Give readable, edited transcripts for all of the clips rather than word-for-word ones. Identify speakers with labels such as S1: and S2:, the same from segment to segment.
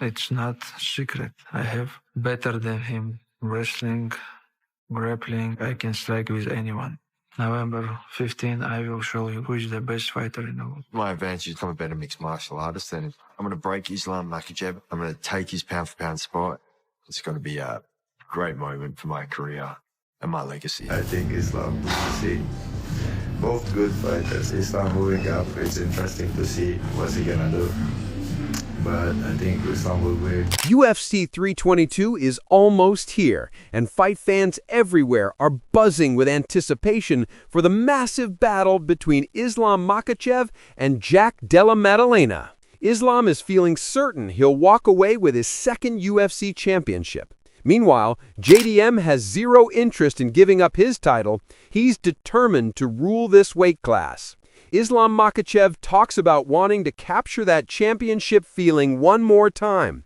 S1: It's not secret. I have better than him. Wrestling, grappling, I can strike with anyone. November 15, I will show you who is the best fighter in the world.
S2: My advantage is I'm a better mixed martial artist, and I'm going to break Islam Makhachev. I'm going to take his pound-for-pound spot. It's going to be a great moment for my career and my legacy.
S3: I think Islam to see both good fighters. Islam moving up, it's interesting to see what's he gonna do. But I think Islam will win.
S4: UFC 322 is almost here, and fight fans everywhere are buzzing with anticipation for the massive battle between Islam Makhachev and Jack Della Maddalena. Islam is feeling certain he'll walk away with his second UFC championship. Meanwhile, JDM has zero interest in giving up his title. He's determined to rule this weight class. Islam Makhachev talks about wanting to capture that championship feeling one more time.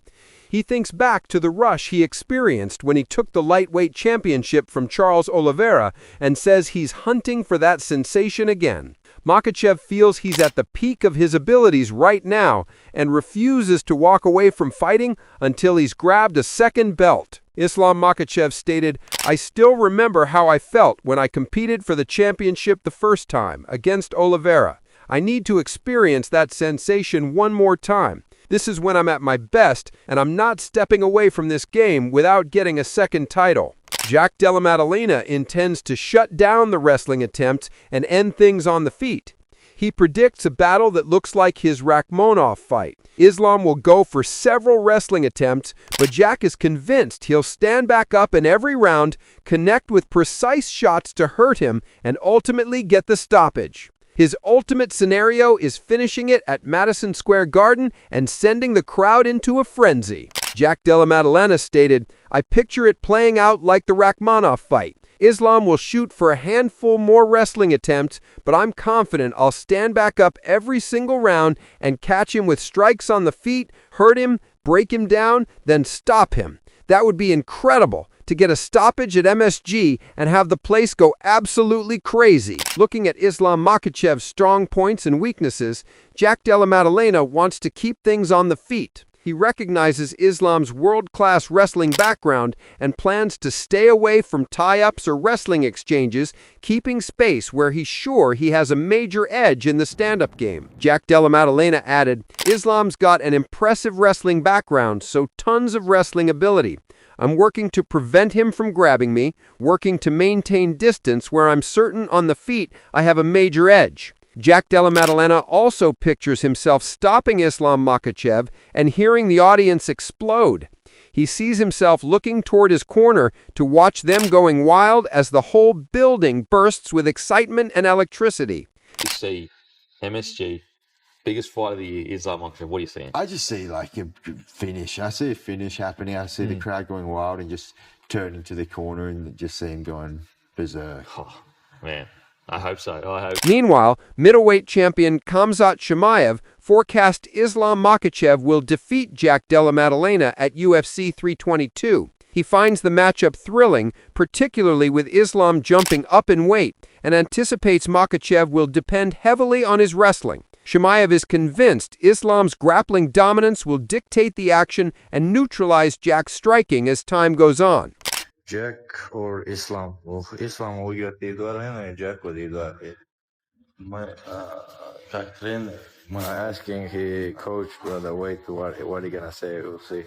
S4: He thinks back to the rush he experienced when he took the lightweight championship from Charles Oliveira and says he's hunting for that sensation again. Makhachev feels he's at the peak of his abilities right now and refuses to walk away from fighting until he's grabbed a second belt. Islam Makhachev stated, "I still remember how I felt when I competed for the championship the first time against Oliveira. I need to experience that sensation one more time. This is when I'm at my best, and I'm not stepping away from this game without getting a second title." Jack Della Maddalena intends to shut down the wrestling attempt and end things on the feet. He predicts a battle that looks like his Rakhmonov fight. Islam will go for several wrestling attempts, but Jack is convinced he'll stand back up in every round, connect with precise shots to hurt him, and ultimately get the stoppage. His ultimate scenario is finishing it at Madison Square Garden and sending the crowd into a frenzy. Jack Della Maddalena stated, "I picture it playing out like the Rakhmonov fight. Islam will shoot for a handful more wrestling attempts, but I'm confident I'll stand back up every single round and catch him with strikes on the feet, hurt him, break him down, then stop him. That would be incredible, to get a stoppage at MSG and have the place go absolutely crazy." Looking at Islam Makhachev's strong points and weaknesses, Jack Della Maddalena wants to keep things on the feet. He recognizes Islam's world-class wrestling background and plans to stay away from tie-ups or wrestling exchanges, keeping space where he's sure he has a major edge in the stand-up game. Jack Della Maddalena added, "Islam's got an impressive wrestling background, so tons of wrestling ability. I'm working to prevent him from grabbing me, working to maintain distance where I'm certain on the feet I have a major edge." Jack Della Maddalena also pictures himself stopping Islam Makhachev and hearing the audience explode. He sees himself looking toward his corner to watch them going wild as the whole building bursts with excitement and electricity.
S5: You see MSG, biggest fight of the year, Islam Makhachev. What are you seeing?
S2: I just see like a finish. I see a finish happening. I see the crowd going wild and just turning to the corner and just see him going berserk.
S5: Oh, man. I hope so. I hope.
S4: Meanwhile, middleweight champion Khamzat Chimaev forecast Islam Makhachev will defeat Jack Della Maddalena at UFC 322. He finds the matchup thrilling, particularly with Islam jumping up in weight, and anticipates Makhachev will depend heavily on his wrestling. Chimaev is convinced Islam's grappling dominance will dictate the action and neutralize Jack's striking as time goes on.
S3: Jack or Islam? Well, Islam will get the Dwarana and Jack will the My track trainer, when I asking he coach brother wait what he gonna say, we'll see.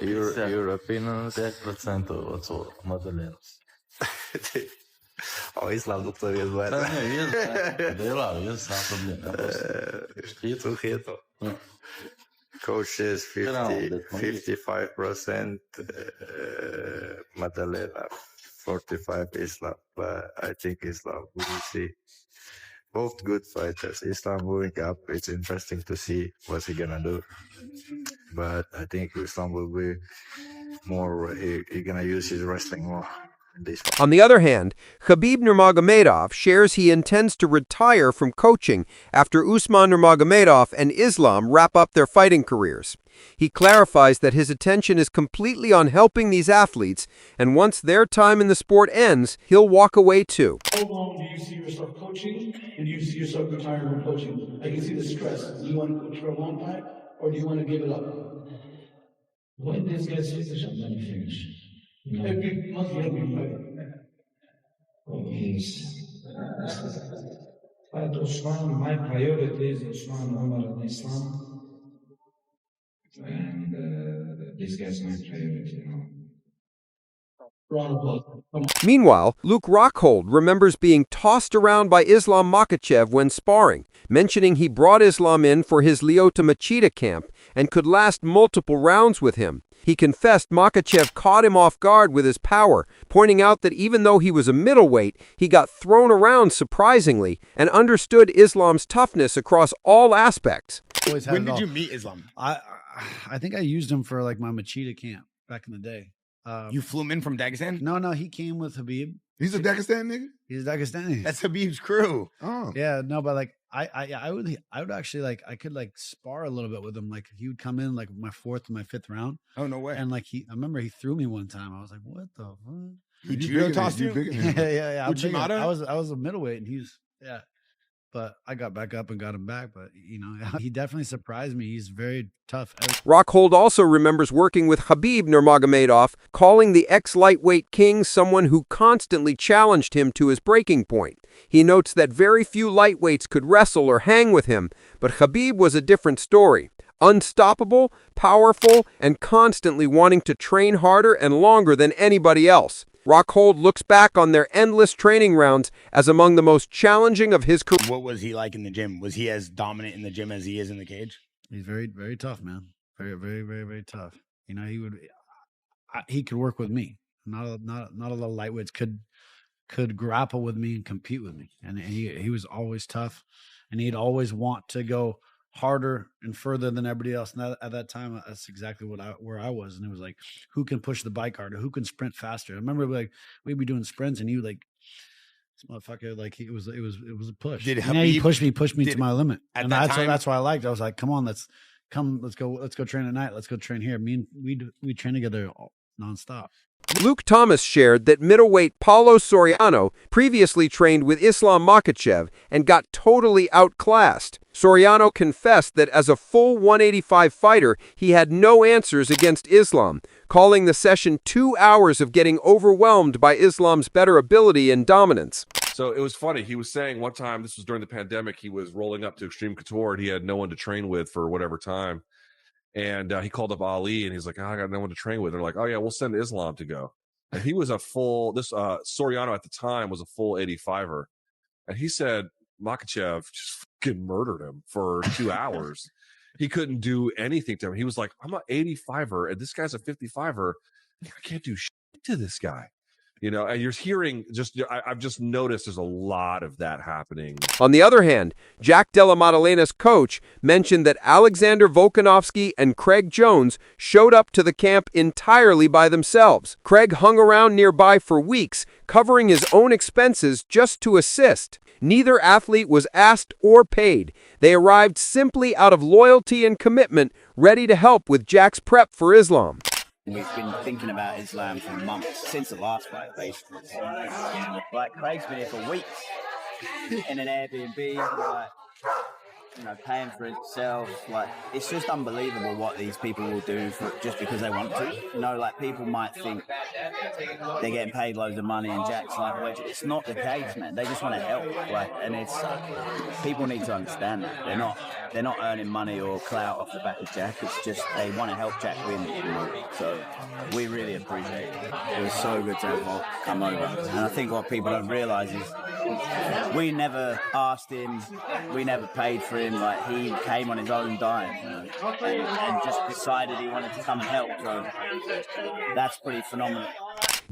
S3: Your opinions? 5% od Madalenos. O Islam doktor jest błędny. Jest na problem. Coach is 55% Madalena, 45 Islam. But I think Islam, we will see. Both good fighters. Islam moving up, it's interesting to see what's he gonna do. But I think Islam will be more, he gonna use his wrestling more.
S4: On the other hand, Khabib Nurmagomedov shares he intends to retire from coaching after Usman Nurmagomedov and Islam wrap up their fighting careers. He clarifies that his attention is completely on helping these athletes, and once their time in the sport ends, he'll walk away too.
S6: How long do you see yourself coaching, and do you see yourself retiring from coaching? I can see the stress. Do you want to coach for a long time, or do you want to give it up? When this gets finished, I'm going to finish. You know, every month you have me fight. Oh, please. But Osman, my priority is Osman Omar and Islam. And this guy's my priority, you know. Round of applause. Come on.
S4: Meanwhile, Luke Rockhold remembers being tossed around by Islam Makhachev when sparring, mentioning he brought Islam in for his Lyoto Machida camp and could last multiple rounds with him. He confessed Makhachev caught him off guard with his power, pointing out that even though he was a middleweight, he got thrown around surprisingly and understood Islam's toughness across all aspects.
S7: When did you meet Islam?
S8: I think I used him for like my Machida camp back in the day.
S7: You flew him in from Dagestan?
S8: No, he came with Habib.
S9: He's a Dagestan nigga?
S8: He's Dagestani.
S7: That's Habib's crew.
S9: Oh.
S8: Yeah, no, but like I would actually like I could like spar a little bit with him. Like he would come in like my fourth and my fifth round.
S7: Oh, no way.
S8: And like I remember he threw me one time. I was like, what the fuck?
S7: He judo tossed you?
S8: Yeah.
S7: Uchimata?
S8: I was a middleweight and he's but I got back up and got him back. But, you know, he definitely surprised me. He's very tough.
S4: Rockhold also remembers working with Khabib Nurmagomedov, calling the ex-lightweight king someone who constantly challenged him to his breaking point. He notes that very few lightweights could wrestle or hang with him, but Khabib was a different story. Unstoppable, powerful, and constantly wanting to train harder and longer than anybody else. Rockhold looks back on their endless training rounds as among the most challenging of his career.
S7: What was he like in the gym? Was he as dominant in the gym as he is in the cage?
S8: He's very, very tough, man. Very, very, very, very tough. You know, he could work with me. Not a lot of lightweights could grapple with me and compete with me. And he was always tough, and he'd always want to go harder and further than everybody else. And at that time, that's exactly where I was. And it was like, who can push the bike harder? Who can sprint faster? I remember like we'd be doing sprints, and he would like, this motherfucker, like it was a push.
S7: Did
S8: he pushed me to my limit,
S7: at
S8: and
S7: that
S8: that's
S7: time-
S8: that's why I liked. I was like, come on, let's go train at night. Let's go train here. We train together nonstop.
S4: Luke Thomas shared that middleweight Paulo Soriano previously trained with Islam Makhachev and got totally outclassed. Soriano confessed that as a full 185 fighter, he had no answers against Islam, calling the session 2 hours of getting overwhelmed by Islam's better ability and dominance.
S10: So it was funny. He was saying one time, this was during the pandemic, he was rolling up to Extreme Couture and he had no one to train with for whatever time. And he called up Ali and he's like, I got no one to train with. They're like, oh yeah, we'll send Islam to go. And he was Soriano at the time was a full 85er. And he said Makhachev just fucking murdered him for 2 hours. He couldn't do anything to him. He was like, I'm an 85er and this guy's a 55er. I can't do shit to this guy. You know, and you're hearing I've just noticed there's a lot of that happening.
S4: On the other hand, Jack Della Maddalena's coach mentioned that Alexander Volkanovski and Craig Jones showed up to the camp entirely by themselves. Craig hung around nearby for weeks, covering his own expenses just to assist. Neither athlete was asked or paid. They arrived simply out of loyalty and commitment, ready to help with Jack's prep for Islam.
S11: We've been thinking about Islam for months, since the last fight, basically. Like, Craig's been here for weeks in an Airbnb, like, you know, paying for himself. Like, it's just unbelievable what these people will do just because they want to. You know, like, people might think they're getting paid loads of money and Jack's like, well, it's not the case, man. They just want to help. Like, and it's, people need to understand that. They're not earning money or clout off the back of Jack. It's just they want to help Jack win. You know? So we really appreciate it. It was so good to have him come over. And I think what people don't realise is we never asked him, we never paid for him. Like, he came on his own dime, you know, and just decided he wanted to come and help. So that's pretty phenomenal.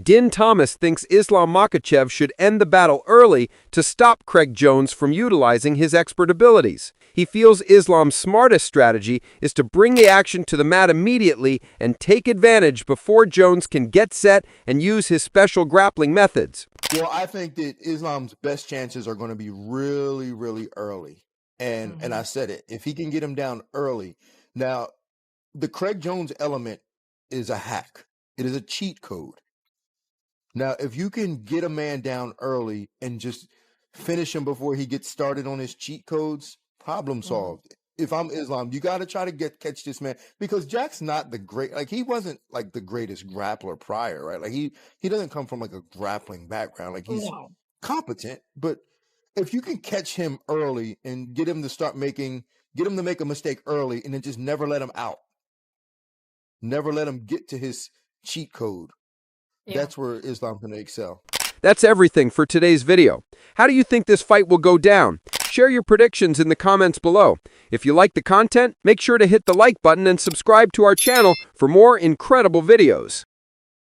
S4: Din Thomas thinks Islam Makhachev should end the battle early to stop Craig Jones from utilizing his expert abilities. He feels Islam's smartest strategy is to bring the action to the mat immediately and take advantage before Jones can get set and use his special grappling methods.
S9: Well, I think that Islam's best chances are going to be really, really early. And I said it, if he can get him down early. Now, the Craig Jones element is a hack. It is a cheat code. Now, if you can get a man down early and just finish him before he gets started on his cheat codes, problem solved. if I'm Islam, you got to try to catch this man, because Jack's not the great, like, he wasn't like the greatest grappler prior, right? Like he doesn't come from like a grappling background. Like, he's
S6: No.
S9: competent, but if you can catch him early and get him to make a mistake early and then just never let him out, never let him get to his cheat code, that's where Islam's going to excel.
S4: That's everything for today's video. How do you think this fight will go down? Share your predictions in the comments below. If you like the content, make sure to hit the like button and subscribe to our channel for more incredible videos.